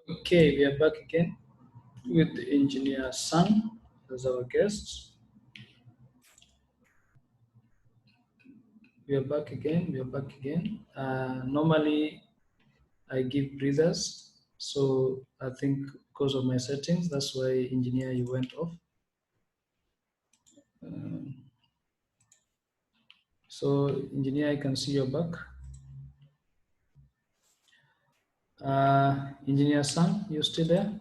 Okay, we are back again with Engineer Sang as our guest. We are back again. We are back again. Normally, I give breathers, so I think because of my settings, that's why Engineer you went off. So Engineer, I can see your back. Engineer Sang, you still there?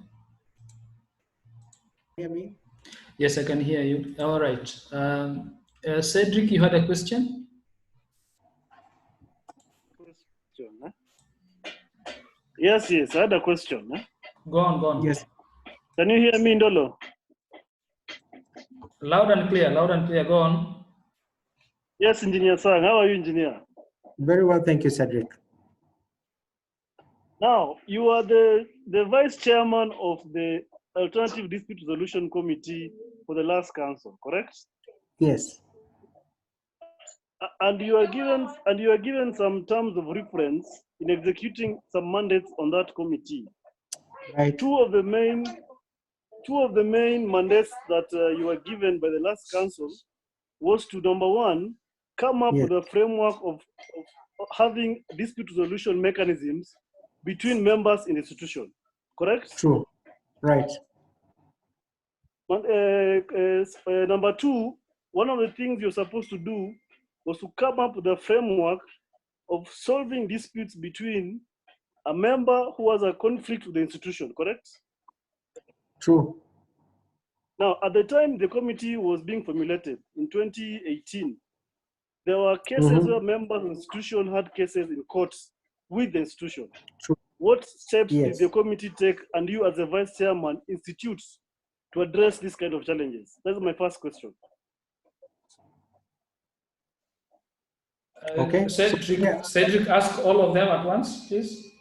Hear me? Yes, I can hear you. All right. Cedric, you had a question? Yes, I had a question. Go on, go on. Yes. Can you hear me, Ndolo? Loud and clear, go on. Yes, Engineer Sang. How are you, Engineer? Very well, thank you, Cedric. Now, you are the Vice Chairman of the Alternative Dispute Resolution Committee for the last council, correct? Yes. And you are given some terms of reference in executing some mandates on that committee. Right. Two of the main mandates that you were given by the last council was to, number one, come up with a framework of having dispute resolution mechanisms between members in the institution, correct? True. Right. Number two, one of the things you're supposed to do was to come up with a framework of solving disputes between a member who has a conflict with the institution, correct? True. Now, at the time the committee was being formulated in 2018, there were cases where members of the institution had cases in courts with the institution. True. What steps did the committee take, and you as the vice chairman institute, to address this kind of challenges? That's my first question. Okay. Cedric, ask all of them at once, please.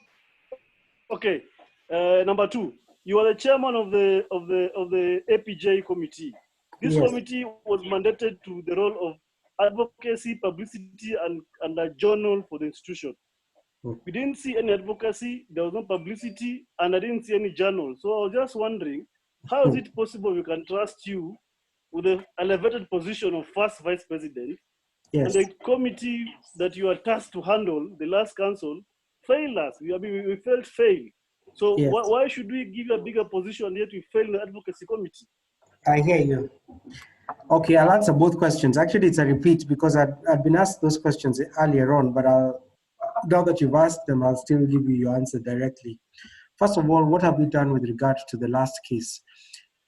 Okay. Number two, you are the chairman of the APJ committee. This committee was mandated to the role of advocacy, publicity, and a journal for the institution. We didn't see any advocacy, there was no publicity, and I didn't see any journal. So I was just wondering, how is it possible we can trust you with the elevated position of first vice president, and the committee that you are tasked to handle, the last council, failed us? We felt failed. So why should we give you a bigger position yet we fail in the advocacy committee? I hear you. Okay, I'll answer both questions. Actually, it's a repeat because I'd been asked those questions earlier on, but now that you've asked them, I'll still give you your answer directly. First of all, what have we done with regard to the last case?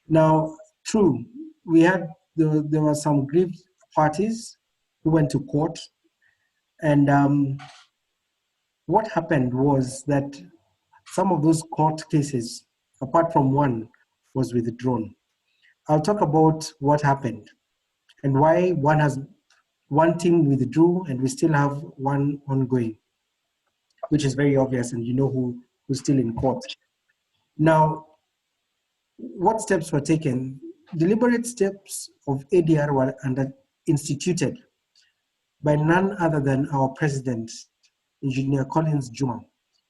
Now, true, there were some grieved parties who went to court, and what happened was that some of those court cases, apart from one, was withdrawn. I'll talk about what happened and why one team withdrew and we still have one ongoing, which is very obvious, and you know who's still in court. Now, what steps were taken? Deliberate steps of ADR were instituted by none other than our president, Engineer Collins Juma,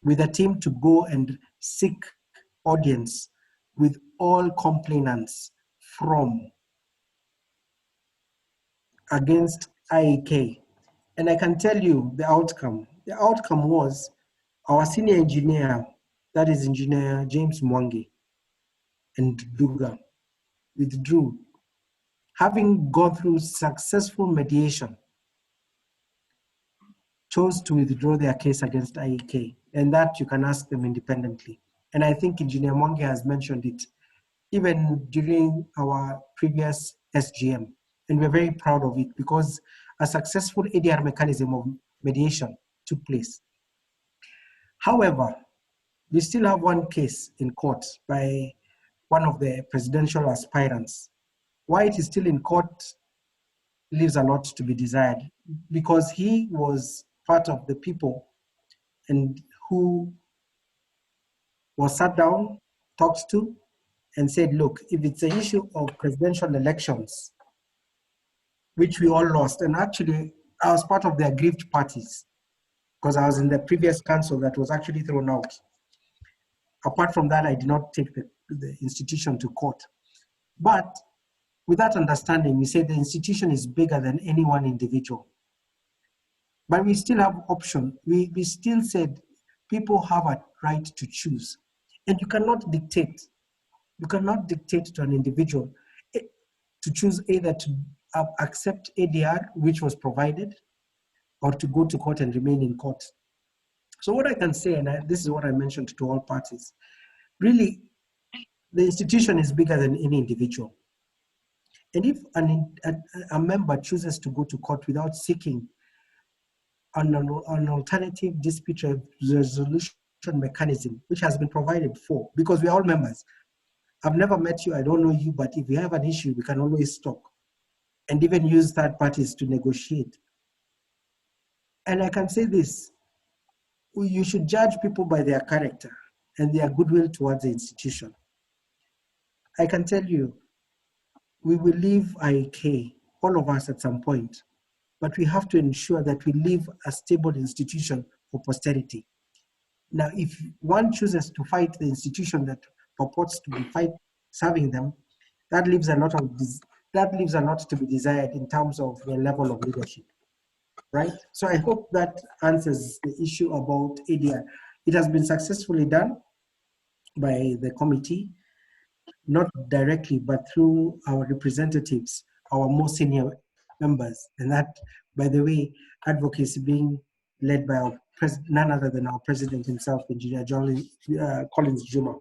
with a team to go and seek audience with all complainants from against IEK. And I can tell you the outcome. The outcome was our senior engineer, that is Engineer James Mwangi and Duga, withdrew, having gone through successful mediation, chose to withdraw their case against IEK, and that you can ask them independently. And I think Engineer Mwangi has mentioned it even during our previous SGM, and we're very proud of it because a successful ADR mechanism of mediation took place. However, we still have one case in court by one of the presidential aspirants. Why it is still in court leaves a lot to be desired, because he was part of the people and who was sat down, talked to, and said, look, if it's an issue of presidential elections, which we all lost, and actually I was part of the aggrieved parties because I was in the previous council that was actually thrown out. Apart from that, I did not take the institution to court. But with that understanding, we say the institution is bigger than any one individual. But we still have option. We still said people have a right to choose. And you cannot dictate. You cannot dictate to an individual to choose either to accept ADR, which was provided, or to go to court and remain in court. So what I can say, and this is what I mentioned to all parties, really, the institution is bigger than any individual. And if a member chooses to go to court without seeking an alternative dispute resolution mechanism, which has been provided for, because we are all members. I've never met you, I don't know you, but if we have an issue, we can always talk and even use third parties to negotiate. And I can say this, you should judge people by their character and their goodwill towards the institution. I can tell you, we will leave IEK, all of us at some point, but we have to ensure that we leave a stable institution for posterity. Now, if one chooses to fight the institution that purports to be serving them, that leaves a lot to be desired in terms of the level of leadership, right? So I hope that answers the issue about ADR. It has been successfully done by the committee, not directly, but through our representatives, our more senior members. And that, by the way, advocacy being led by our none other than our president himself, Engineer Collins Juma.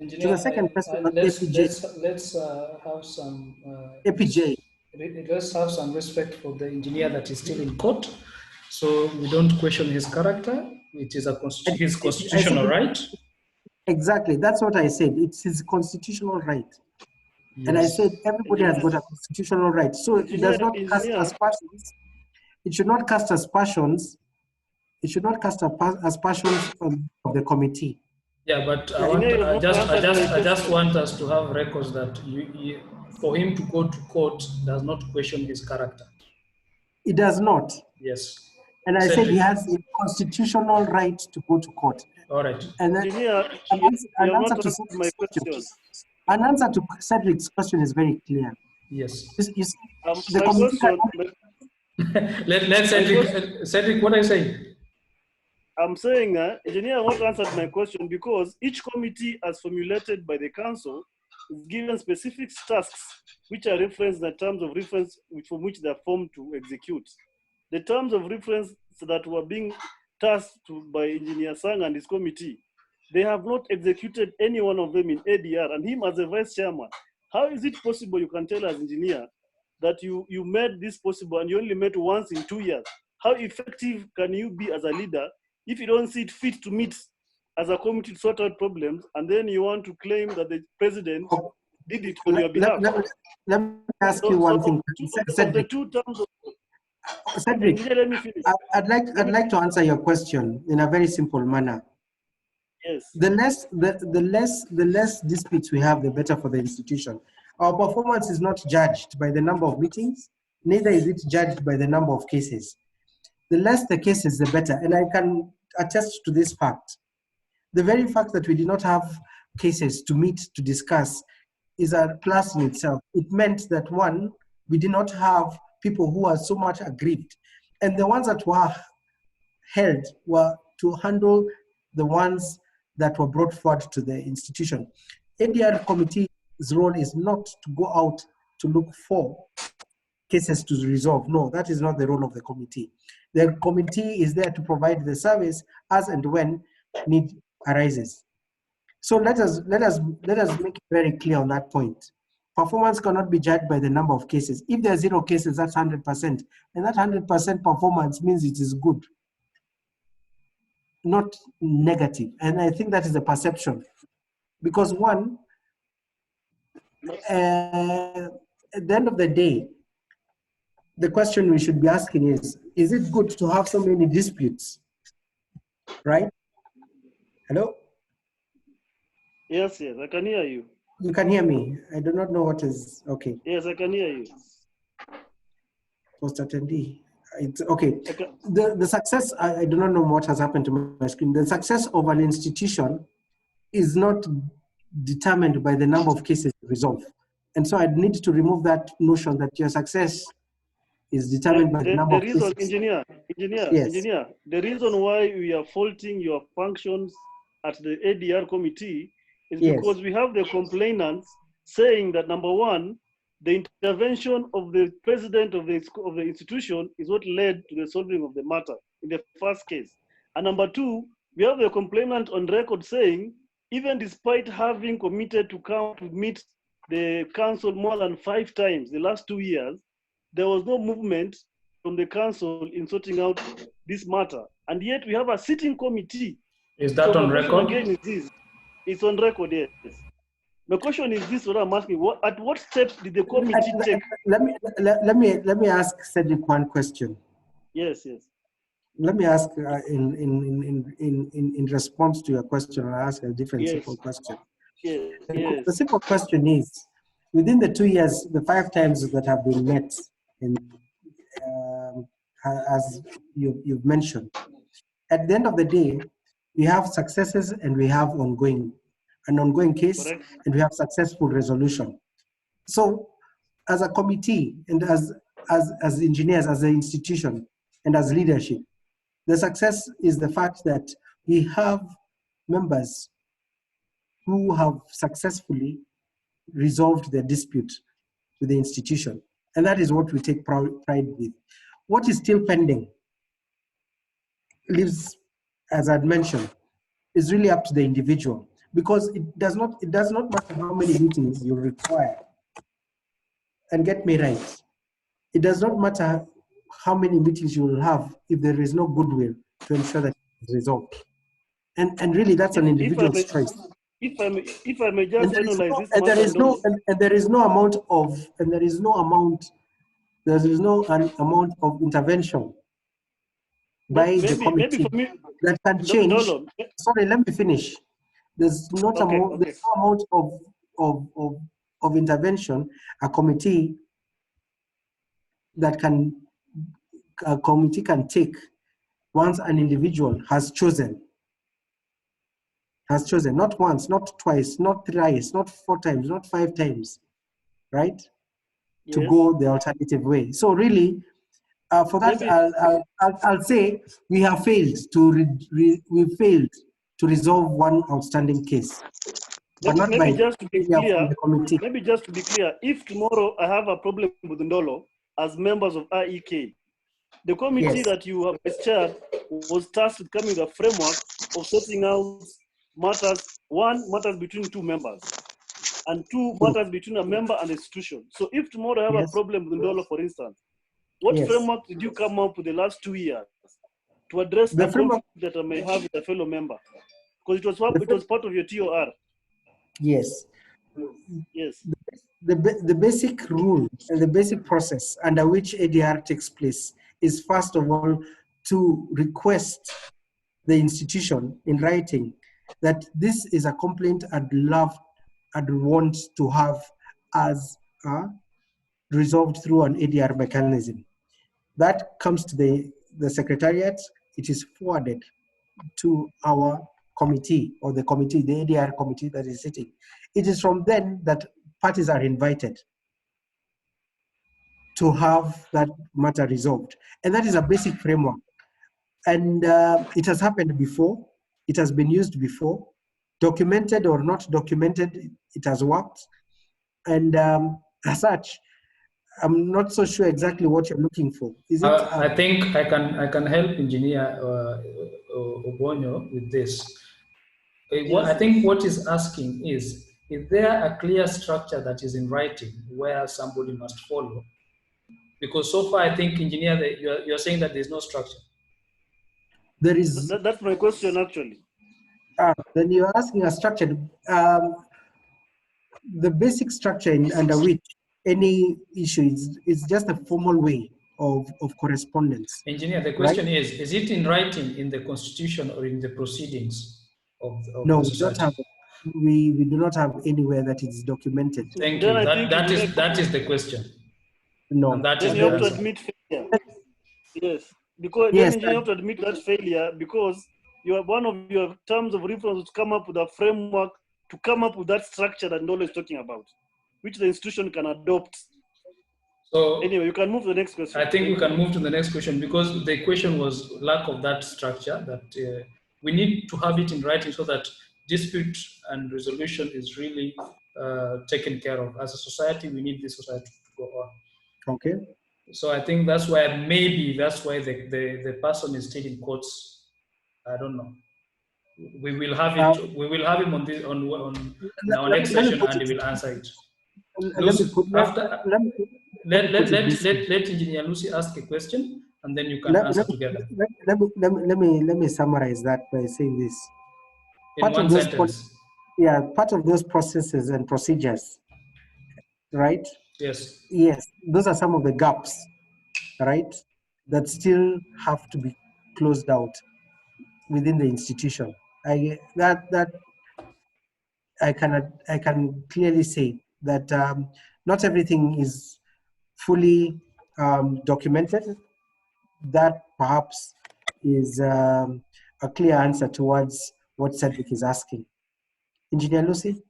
Engineer, So the second question on let's APJ. have some APJ. Let's have some respect for the engineer that is still in court, so we don't question his character. It is his constitutional right. Exactly, that's what I said. It's his constitutional right. Yes. And I said everybody has got a constitutional right. So it does not cast aspersions. It should not cast aspersions. It should not cast aspersions on the committee. Yeah, but I just want us to have records that for him to go to court does not question his character. It does not. Yes. And I said he has a constitutional right to go to court. All right. And then an answer to Cedric's question is very clear. Yes. You see, the committee Let Cedric, what are you saying? I'm saying, engineer won't answer my question because each committee, as formulated by the council, is given specific tasks which are referenced in the terms of reference from which they are formed to execute. The terms of reference that were being tasked by Engineer Sang and his committee, they have not executed any one of them in ADR, and him as a vice chairman. How is it possible, you can tell us, engineer, that you made this possible and you only met once in 2 years? How effective can you be as a leader if you don't see it fit to meet as a committee to sort out problems, and then you want to claim that the president did it on your behalf? Let me ask you one thing. Cedric, let me finish. I'd like to answer your question in a very simple manner. Yes. The less disputes we have, the better for the institution. Our performance is not judged by the number of meetings, neither is it judged by the number of cases. The less the cases, the better. And I can attest to this fact. The very fact that we did not have cases to meet to discuss is a plus in itself. It meant that, one, we did not have people who are so much aggrieved. And the ones that were held were to handle the ones that were brought forward to the institution. ADR committee's role is not to go out to look for cases to resolve. No, that is not the role of the committee. The committee is there to provide the service as and when need arises. So let us make it very clear on that point. Performance cannot be judged by the number of cases. If there are 0 cases, that's 100%. And that 100% performance means it is good, not negative. And I think that is a perception. Because one, at the end of the day, the question we should be asking is it good to have so many disputes? Right? Hello? Yes, I can hear you. You can hear me. I do not know what is, okay. Yes, I can hear you. Post attendee. It's okay. The success, I do not know what has happened to my screen. The success of an institution is not determined by the number of cases you resolve. And so I'd need to remove that notion that your success is determined by the number The of reason, cases. Yes. engineer, the reason why we are faulting your functions at the ADR committee is Yes. because we have the complainants saying that, number one, the intervention of the president of the institution is what led to the solving of the matter in the first case. And number two, we have the complainant on record saying, even despite having committed to come to meet the council more than 5 times the last 2 years, there was no movement from the council in sorting out this matter. And yet we have a sitting committee. Is that So on my question record? again is this. It's on record, yes. My question is this, what I'm asking, at what steps did the committee take? Let me ask Cedric one question. Yes, yes. Let me ask in response to your question, I'll ask a different simple question. Yes, The simple question is, within the 2 years, the 5 times that have been met, as you've mentioned, at the end of the day, we have successes and we have an ongoing case, correct. And we have successful resolution. So as a committee and as engineers, as an institution and as leadership, the success is the fact that we have members who have successfully resolved their dispute with the institution. And that is what we take pride with. What is still pending lives, as I'd mentioned, is really up to the individual, because it does not matter how many meetings you require. And get me right, it does not matter how many meetings you will have if there is no goodwill to ensure that it's resolved. And really, that's an individual's choice. If I may just finalize this matter, there is no amount of intervention by the committee that can change. Sorry, let me finish. There's not there's no amount of intervention a committee can take once an individual has chosen, not once, not twice, not thrice, not 4 times, not 5 times, right? Yes. To go the alternative way. So really, for that, I'll say we have failed to resolve one outstanding case. Maybe just to be clear, if tomorrow I have a problem with Ndolo as members of IEK, the committee that you have chaired was tasked with coming with a framework of sorting out matters between 2 members, and 2 matters between a member and the institution. So if tomorrow I have a problem with Ndolo, for instance, what framework did you come up with the last 2 years to address the conflict that I may have with a fellow member? Because it was part of your TOR. Yes. Yes. The basic rule and the basic process under which ADR takes place is, first of all, to request the institution in writing that this is a complaint I'd want to have as resolved through an ADR mechanism. That comes to the secretariat. It is forwarded to our committee, or the ADR committee that is sitting. It is from then that parties are invited to have that matter resolved. And that is a basic framework. And it has happened before. It has been used before. Documented or not documented, it has worked. And as such, I'm not so sure exactly what you're looking for. Is it? I think I can help Engineer Obonyo with this. I think what he's asking is there a clear structure that is in writing where somebody must follow? Because so far, I think, Engineer, you're saying that there's no structure. There is. That's my question, actually. Then you're asking a structure. The basic structure under which any issue is just a formal way of correspondence. Engineer, the question is it in writing in the constitution or in the proceedings of no, the society? We do not have anywhere that is documented. Thank you. That is the question. No. And that then is you the have answer. to admit failure. Yes. Because then you have to admit that failure, because one of your terms of reference to come up with a framework to come up with that structure that Ndolo is talking about, which the institution can adopt. So anyway, you can move to the next question. I think we can move to the next question, because the question was lack of that structure, that we need to have it in writing so that dispute and resolution is really taken care of. As a society, we need this society to go on. Okay. So I think that's why the person is still in courts. I don't know. We will have it. We will have him on this on in our next session, and he will answer it. Lucy, let Engineer Lucy ask a question, and then you can answer together. Let me summarize that by saying this. In one sentence. Part of those processes and procedures, right? Yes. Yes, those are some of the gaps, right, that still have to be closed out within the institution. I can clearly say that not everything is fully documented. That perhaps is a clear answer towards what Cedric is asking. Engineer Lucy?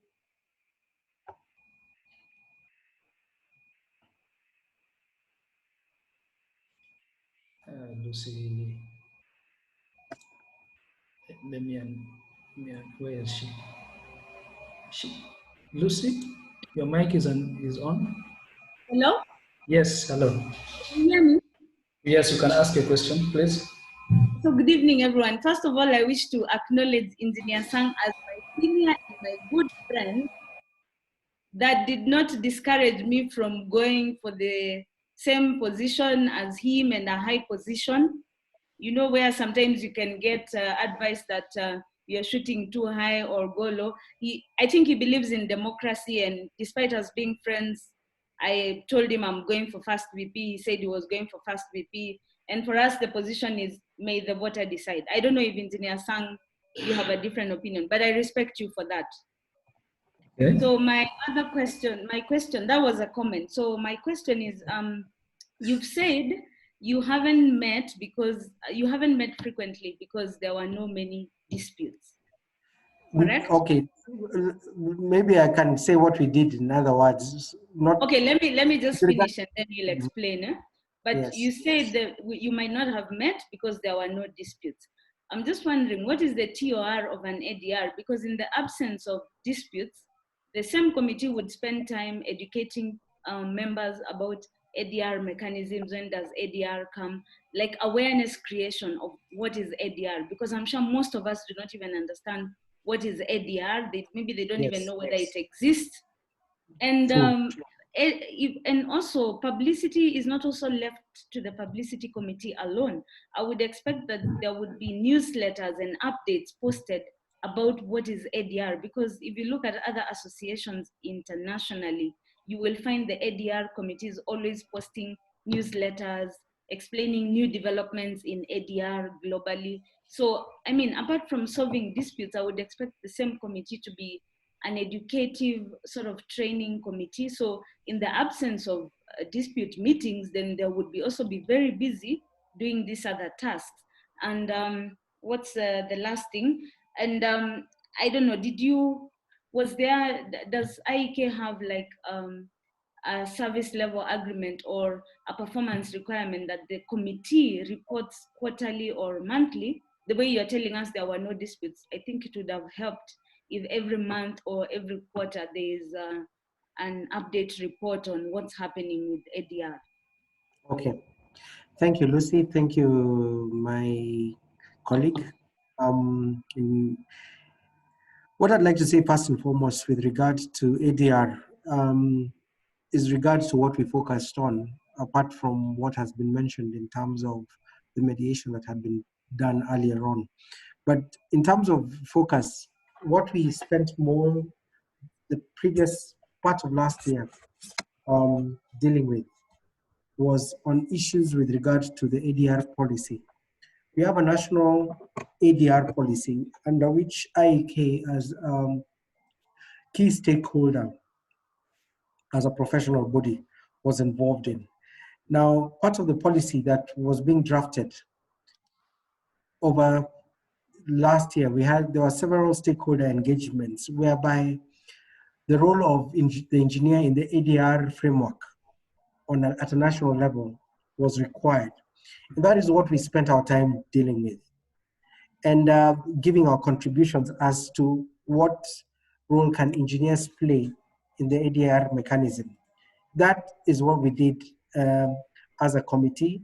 Lucy, where is she? Lucy, your mic is on. Hello? Yes, hello. Can you hear me? Yes, you can ask a question, please. So good evening, everyone. First of all, I wish to acknowledge Engineer Sang as my senior and my good friend that did not discourage me from going for the same position as him and a high position. You know, where sometimes you can get advice that you're shooting too high or go low. I think he believes in democracy, and despite us being friends, I told him I'm going for first VP. He said he was going for first VP. And for us, the position is may the voter decide. I don't know if Engineer Sang, you have a different opinion, but I respect you for that. Okay. So my question, that was a comment. So my question is, you've said you haven't met frequently because there were no many disputes. Correct? Okay, maybe I can say what we did in other words. Okay, let me just finish and then you'll explain. But yes. You said that you might not have met because there were no disputes. I'm just wondering, what is the TOR of an ADR? Because in the absence of disputes, the same committee would spend time educating members about ADR mechanisms. When does ADR come? Like awareness creation of what is ADR, because I'm sure most of us do not even understand what is ADR. Maybe they don't even know whether it exists. And and also publicity is not also left to the publicity committee alone. I would expect that there would be newsletters and updates posted about what is ADR, because if you look at other associations internationally, you will find the ADR committees always posting newsletters explaining new developments in ADR globally. So, I mean, apart from solving disputes, I would expect the same committee to be an educative sort of training committee. So in the absence of dispute meetings, then there would be also be very busy doing these other tasks. And what's the last thing? And I don't know, does IEK have like a service level agreement or a performance requirement that the committee reports quarterly or monthly? The way you're telling us there were no disputes, I think it would have helped if every month or every quarter there is an update report on what's happening with ADR. Okay. Thank you, Lucy. Thank you, my colleague. What I'd like to say first and foremost with regard to ADR is regards to what we focused on, apart from what has been mentioned in terms of the mediation that had been done earlier on. But in terms of focus, what we spent more the previous part of last year dealing with was on issues with regard to the ADR policy. We have a national ADR policy under which IEK as key stakeholder as a professional body was involved in. Now, part of the policy that was being drafted over last year, there were several stakeholder engagements whereby the role of the engineer in the ADR framework at a national level was required. And that is what we spent our time dealing with, and giving our contributions as to what role can engineers play in the ADR mechanism. That is what we did as a committee,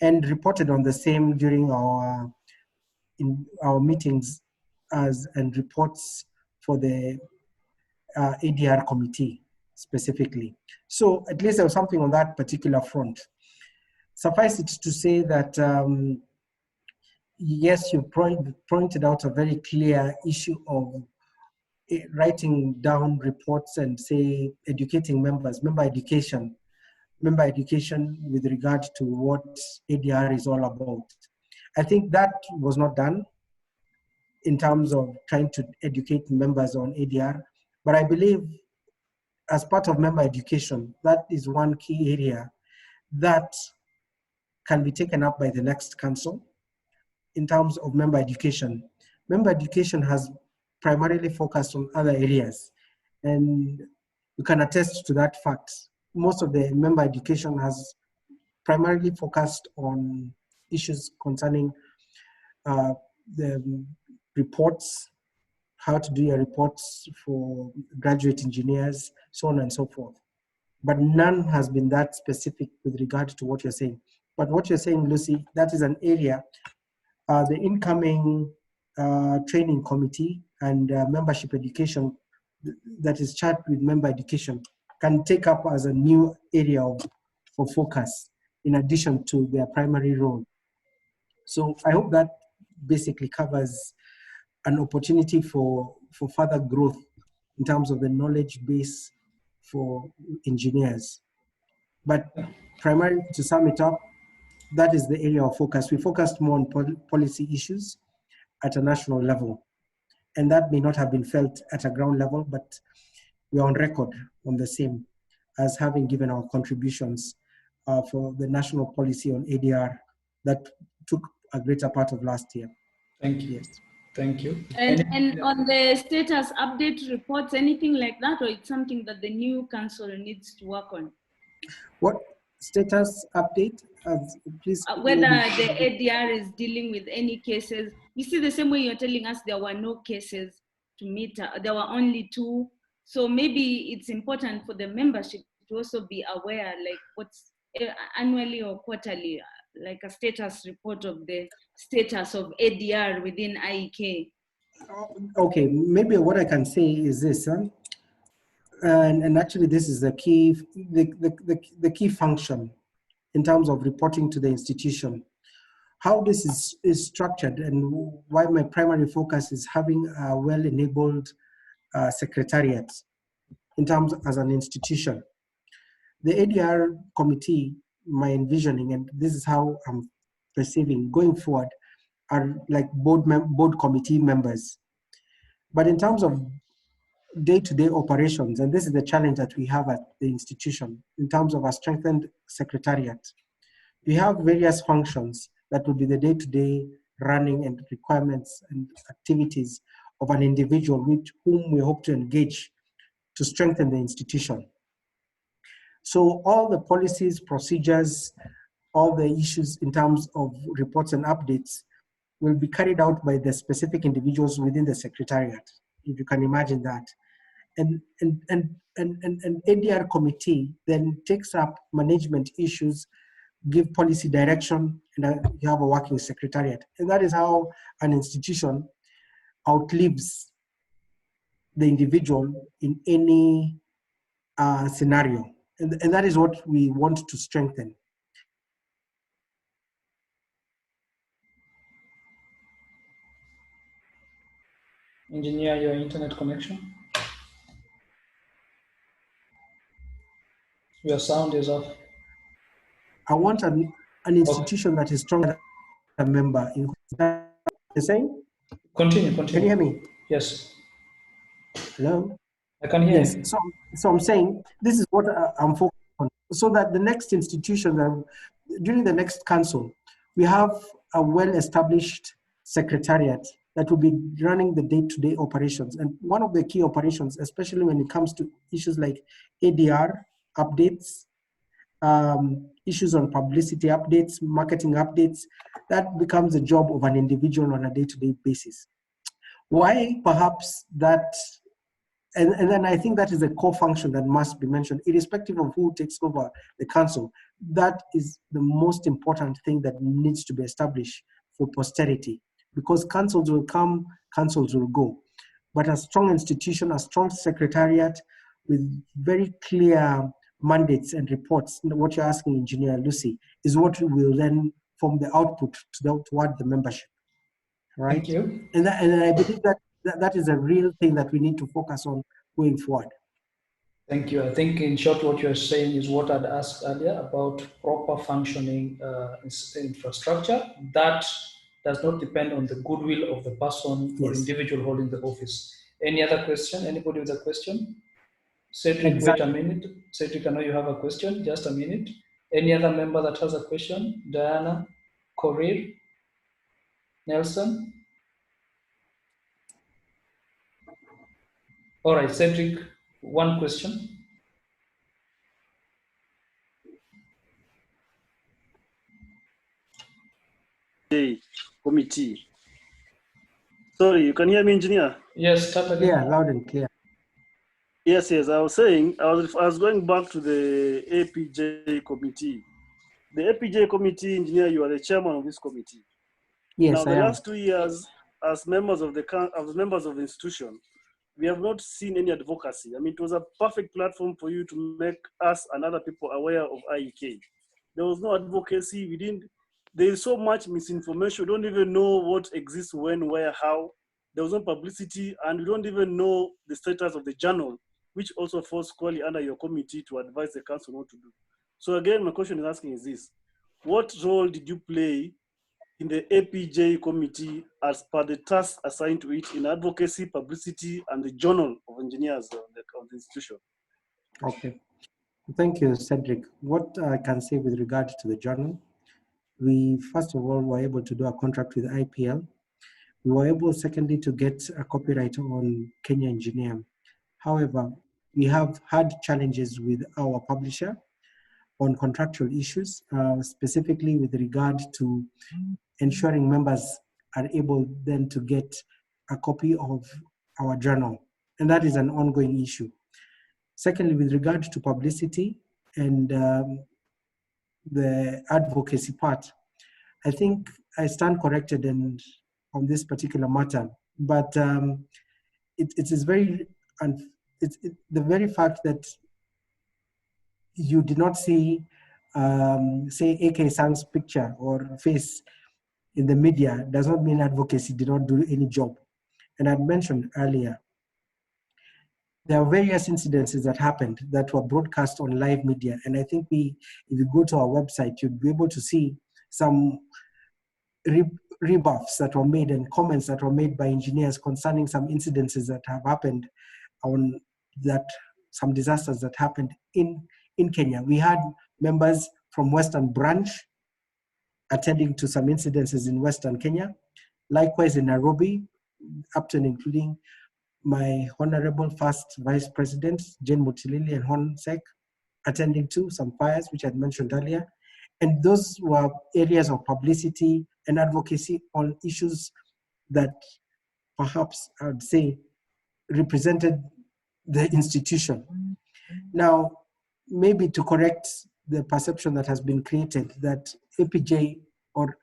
and reported on the same during our meetings and reports for the ADR committee specifically. So at least there was something on that particular front. Suffice it to say that yes, you pointed out a very clear issue of writing down reports and say educating members, member education with regard to what ADR is all about. I think that was not done in terms of trying to educate members on ADR, but I believe as part of member education, that is one key area that can be taken up by the next council in terms of member education. Member education has primarily focused on other areas, and you can attest to that fact. Most of the member education has primarily focused on issues concerning the reports, how to do your reports for graduate engineers, so on and so forth. But none has been that specific with regard to what you're saying. But what you're saying, Lucy, that is an area the incoming training committee and membership education that is charged with member education can take up as a new area for focus in addition to their primary role. So I hope that basically covers an opportunity for further growth in terms of the knowledge base for engineers. But primarily, to sum it up, that is the area of focus. We focused more on policy issues at a national level. And that may not have been felt at a ground level, but we're on record on the same as having given our contributions for the national policy on ADR that took a greater part of last year. Thank you. Yes. Thank you. And on the status update reports, anything like that, or it's something that the new council needs to work on? What status update? Please. Whether the ADR is dealing with any cases. You see, the same way you're telling us there were no cases to meet, there were only 2. So maybe it's important for the membership to also be aware, like what's annually or quarterly, like a status report of the status of ADR within IEK. Okay, maybe what I can say is this, and actually this is the key, the key function in terms of reporting to the institution. How this is structured and why my primary focus is having a well-enabled secretariat in terms as an institution. The ADR committee, my envisioning, and this is how I'm perceiving going forward, are like board committee members. But in terms of day-to-day operations, and this is the challenge that we have at the institution in terms of a strengthened secretariat, we have various functions that will be the day-to-day running and requirements and activities of an individual with whom we hope to engage to strengthen the institution. So all the policies, procedures, all the issues in terms of reports and updates will be carried out by the specific individuals within the secretariat, if you can imagine that. And ADR committee then takes up management issues, give policy direction, and you have a working secretariat. And that is how an institution outlives the individual in any scenario. And that is what we want to strengthen. Engineer, your internet connection. Your sound is off. I want an institution that is stronger than a member. You're saying? Continue. Can you hear me? Yes. Hello? I can hear you. Yes. So I'm saying this is what I'm focused on, so that the next institution, during the next council, we have a well-established secretariat that will be running the day-to-day operations. And one of the key operations, especially when it comes to issues like ADR updates, issues on publicity updates, marketing updates, that becomes the job of an individual on a day-to-day basis. Why perhaps that, and then I think that is a core function that must be mentioned, irrespective of who takes over the council. That is the most important thing that needs to be established for posterity, because councils will come, councils will go. But a strong institution, a strong secretariat with very clear mandates and reports, what you're asking, Engineer Lucy, is what will then form the output toward the membership, right? Thank you. And I believe that is a real thing that we need to focus on going forward. Thank you. I think in short, what you're saying is what I'd asked earlier about proper functioning infrastructure that does not depend on the goodwill of the person or Yes. individual holding the office. Any other question? Anybody with a question? Cedric, Exactly. wait a minute. Cedric, I know you have a question. Just a minute. Any other member that has a question? Diana, Korir, Nelson? All right, Cedric, one question. Committee. Sorry, you can hear me, engineer? Yes, start again. Yeah, loud and clear. Yes, I was saying, I was going back to the APJ committee. The APJ committee, engineer, you are the chairman of this committee. Yes, Now, I the am. last 2 years, as members of the institution, we have not seen any advocacy. I mean, it was a perfect platform for you to make us and other people aware of IEK. There was no advocacy. There is so much misinformation. We don't even know what exists when, where, how. There was no publicity, and we don't even know the status of the journal, which also falls squarely under your committee to advise the council what to do. So again, my question is asking is this: what role did you play in the APJ committee as per the task assigned to it in advocacy, publicity, and the journal of engineers of the institution? Okay. Thank you, Cedric. What I can say with regard to the journal, we first of all were able to do a contract with IPL. We were able, secondly, to get a copyright on Kenya Engineer. However, we have had challenges with our publisher on contractual issues, specifically with regard to ensuring members are able then to get a copy of our journal. And that is an ongoing issue. Secondly, with regard to publicity and the advocacy part, I think I stand corrected on this particular matter. But it is very, the very fact that you did not see, say, AK Sang's picture or face in the media does not mean advocacy did not do any job. And I mentioned earlier, there are various incidences that happened that were broadcast on live media. And I think if you go to our website, you'll be able to see some rebuffs that were made and comments that were made by engineers concerning some incidences that have happened on that, some disasters that happened in Kenya. We had members from Western Branch attending to some incidences in Western Kenya. Likewise in Nairobi, up to and including my Honorable First Vice President, Jane Mutilili and Honsek, attending to some fires, which I had mentioned earlier. And those were areas of publicity and advocacy on issues that perhaps I would say represented the institution. Now, maybe to correct the perception that has been created that APJ or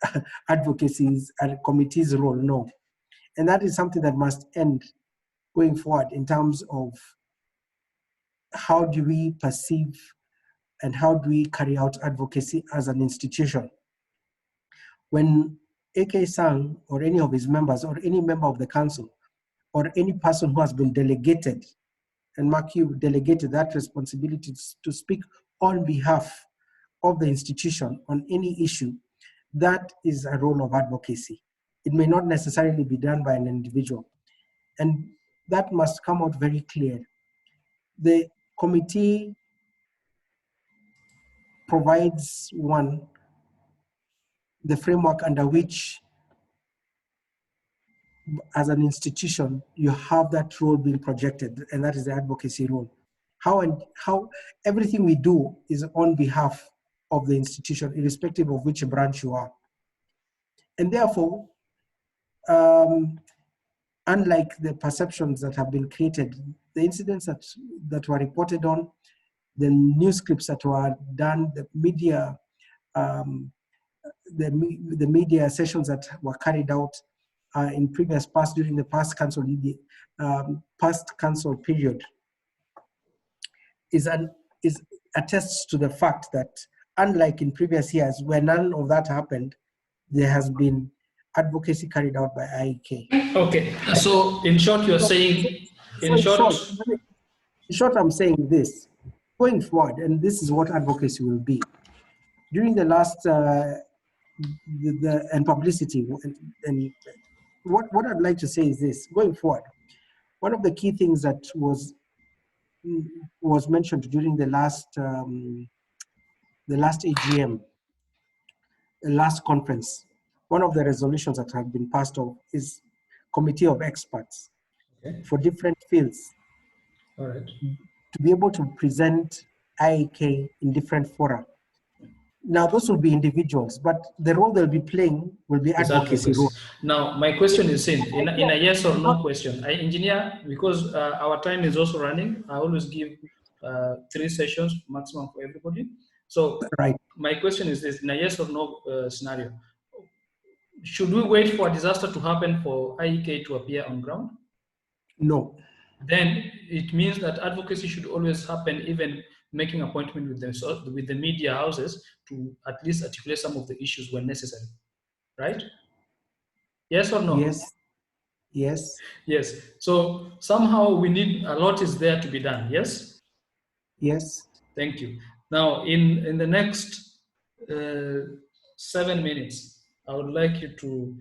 advocacy is a committee's role, no. And that is something that must end going forward in terms of how do we perceive and how do we carry out advocacy as an institution. When AK Sang or any of his members or any member of the council or any person who has been delegated, and Mark, you delegated that responsibility to speak on behalf of the institution on any issue, that is a role of advocacy. It may not necessarily be done by an individual. And that must come out very clear. The committee provides the framework under which as an institution, you have that role being projected, and that is the advocacy role. How everything we do is on behalf of the institution, irrespective of which branch you are. And therefore, unlike the perceptions that have been created, the incidents that were reported on, the news clips that were done, the media, the media sessions that were carried out in previous past, during the past council period, is attests to the fact that, unlike in previous years where none of that happened, there has been advocacy carried out by IEK. Okay, so in short, you're saying, in short, I'm saying this, going forward, and this is what advocacy will be. During the last, and publicity, and what I'd like to say is this, going forward, one of the key things that was mentioned during the last AGM, the last conference, one of the resolutions that have been passed on is committee of experts for different fields. All right. To be able to present IEK in different fora. Now, those will be individuals, but the role they'll be playing will be advocacy role. Now, my question is in a yes or no question. Engineer, because our time is also running, I always give 3 sessions maximum for everybody. So right. My question is this, in a yes or no scenario, should we wait for a disaster to happen for IEK to appear on ground? No. Then it means that advocacy should always happen, even making appointment with the media houses to at least articulate some of the issues when necessary, right? Yes or no? Yes. Yes. Yes. So somehow we need, a lot is there to be done, yes? Yes. Thank you. Now, in the next 7 minutes, I would like you to...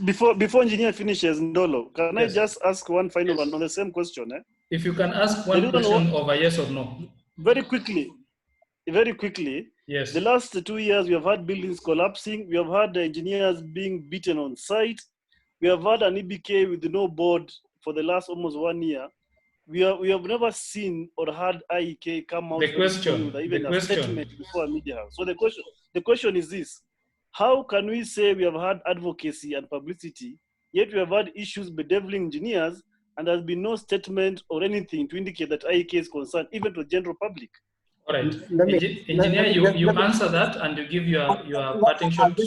Before engineer finishes, Ndolo, can yes. I just ask one final one on the same question? If you can ask one question of a yes or no. Very quickly. Yes. The last 2 years, we have had buildings collapsing. We have had engineers being beaten on site. We have had an EBK with no board for the last almost 1 year. We have never seen or heard IEK come out with even a statement before a media house. So the question is this: how can we say we have had advocacy and publicity, yet we have had issues bedeviling engineers, and there's been no statement or anything to indicate that IEK is concerned, even to the general public? All right. Engineer, you answer that and you give your parting shot.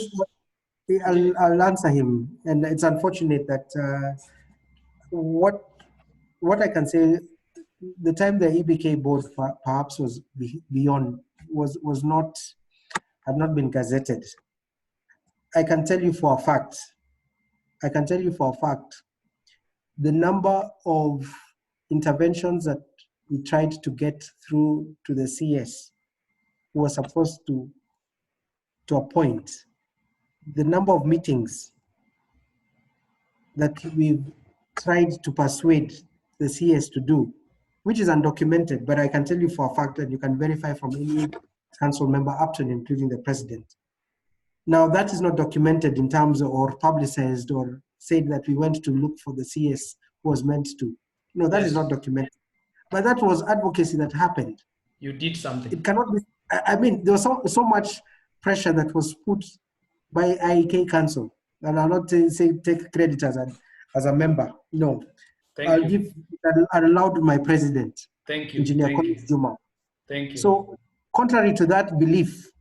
I'll answer him. And it's unfortunate that what I can say, the time the EBK board perhaps was beyond, had not been gazetted. I can tell you for a fact, the number of interventions that we tried to get through to the CS who was supposed to appoint, the number of meetings that we've tried to persuade the CS to do, which is undocumented, but I can tell you for a fact that you can verify from any council member up to and including the president. Now, that is not documented in terms of, or publicized or said that we went to look for the CS who was meant to. No, that is not documented. But that was advocacy that happened. You did something. It cannot be, I mean, there was so much pressure that was put by IEK Council, and I'll not say take credit as a member. No. I'll allowed my president, Thank you. Engineer Thank Juma. Thank you. So, contrary to that belief,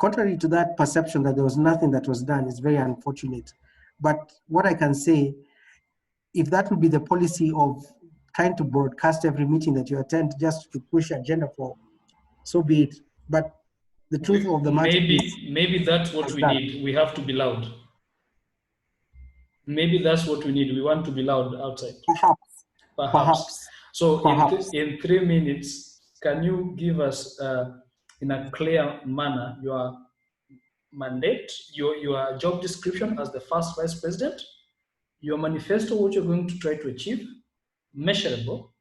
contrary to that perception that there was nothing that was done, is very unfortunate. But what I can say, if that would be the policy of trying to broadcast every meeting that you attend just to push agenda for, so be it. But the truth of the matter is, maybe that's what we need. We have to be loud. Maybe that's what we need. We want to be loud outside. Perhaps. So in 3 minutes, can you give us in a clear manner your mandate, your job description as the first vice president, your manifesto, what you're going to try to achieve, measurable,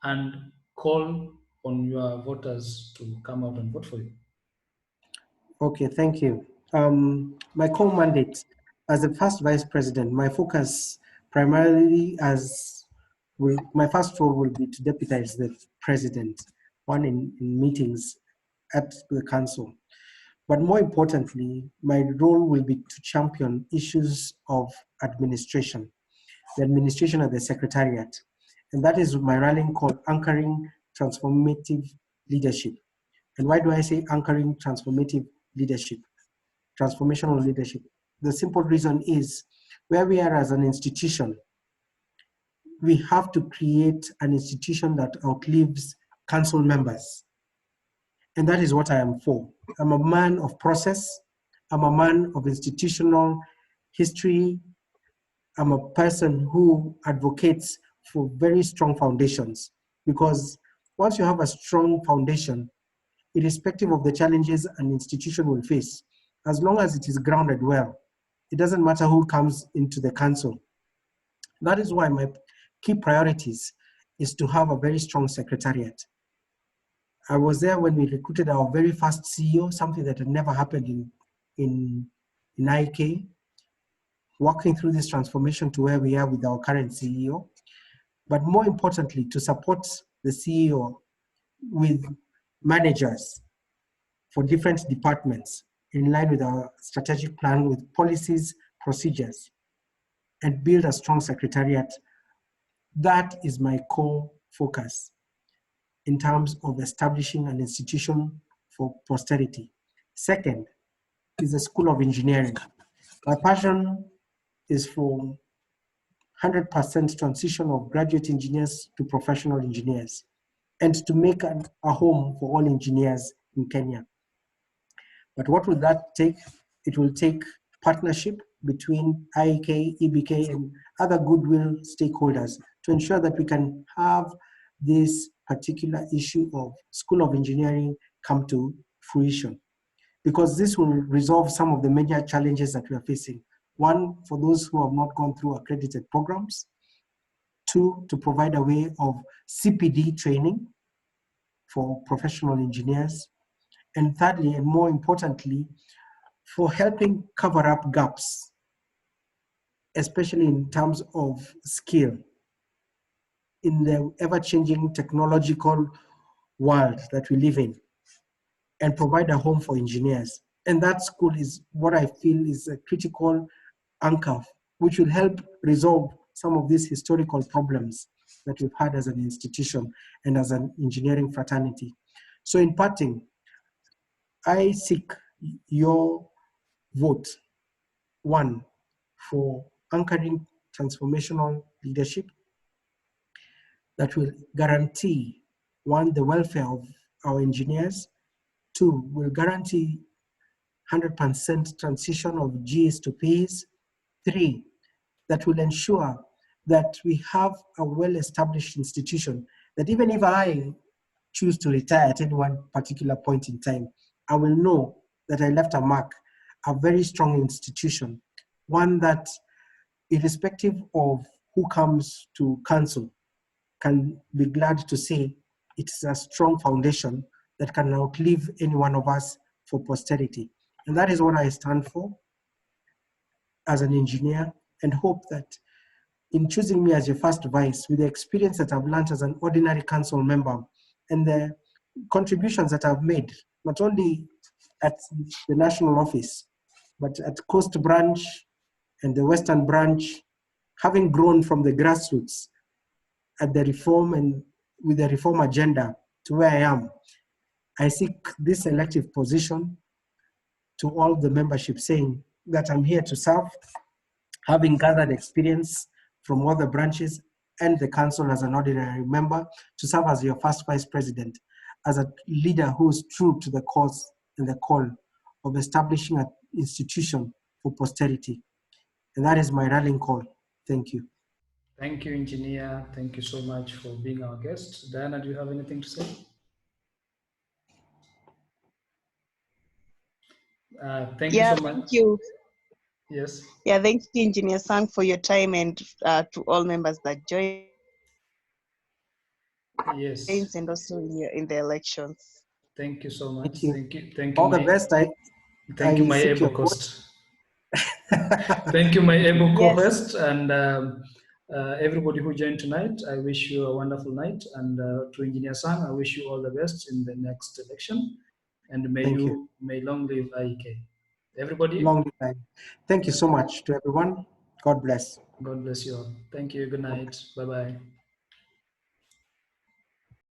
and call on your voters to come out and vote for you? Okay, thank you. My core mandate as the first vice president, my focus primarily my first role will be to deputize the president, one in meetings at the council. But more importantly, my role will be to champion issues of administration, the administration of the secretariat. And that is my rallying call, anchoring transformative leadership. And why do I say anchoring transformative leadership, transformational leadership? The simple reason is where we are as an institution, we have to create an institution that outlives council members. And that is what I am for. I'm a man of process. I'm a man of institutional history. I'm a person who advocates for very strong foundations, because once you have a strong foundation, irrespective of the challenges an institution will face, as long as it is grounded well, it doesn't matter who comes into the council. That is why my key priorities is to have a very strong secretariat. I was there when we recruited our very first CEO, something that had never happened in IEK, walking through this transformation to where we are with our current CEO. But more importantly, to support the CEO with managers for different departments in line with our strategic plan, with policies, procedures, and build a strong secretariat. That is my core focus in terms of establishing an institution for posterity. Second is the School of Engineering. My passion is for 100% transition of graduate engineers to professional engineers, and to make a home for all engineers in Kenya. But what will that take? It will take partnership between IEK, EBK, and other goodwill stakeholders to ensure that we can have this particular issue of School of Engineering come to fruition. Because this will resolve some of the major challenges that we are facing. One, for those who have not gone through accredited programs. Two, to provide a way of CPD training for professional engineers. And thirdly, and more importantly, for helping cover up gaps, especially in terms of skill in the ever-changing technological world that we live in, and provide a home for engineers. And that school is what I feel is a critical anchor, which will help resolve some of these historical problems that we've had as an institution and as an engineering fraternity. So in parting, I seek your vote, one, for anchoring transformational leadership that will guarantee, one, the welfare of our engineers, two, will guarantee 100% transition of Gs to Ps, three, that will ensure that we have a well-established institution that even if I choose to retire at any one particular point in time, I will know that I left a mark, a very strong institution, one that, irrespective of who comes to council, can be glad to say it's a strong foundation that can outlive any one of us for posterity. And that is what I stand for as an engineer, and hope that in choosing me as your first vice, with the experience that I've learned as an ordinary council member and the contributions that I've made, not only at the national office, but at Coast Branch and the Western Branch, having grown from the grassroots at the reform and with the reform agenda to where I am, I seek this elective position to all the membership, saying that I'm here to serve, having gathered experience from all the branches and the council as an ordinary member, to serve as your first vice president, as a leader who is true to the cause and the call of establishing an institution for posterity. And that is my rallying call. Thank you. Thank you, engineer. Thank you so much for being our guest. Diana, do you have anything to say? Thank you so much. Thank you. Yes. Yeah, thank you, Engineer Sang, for your time, and to all members that joined, Yes. and also in the elections. Thank you so much. Thank you. Thank you. Thank you, All the my best. I my seek able your vote. host. Thank you, my able Yes. co-host, and everybody who joined tonight. I wish you a wonderful night, and to Engineer Sang, I wish you all the best in the next election, and Thank you. may long live IEK. Everybody, Long time. Thank you so much to everyone. God bless. God bless you all. Thank you. Good night. Bye bye.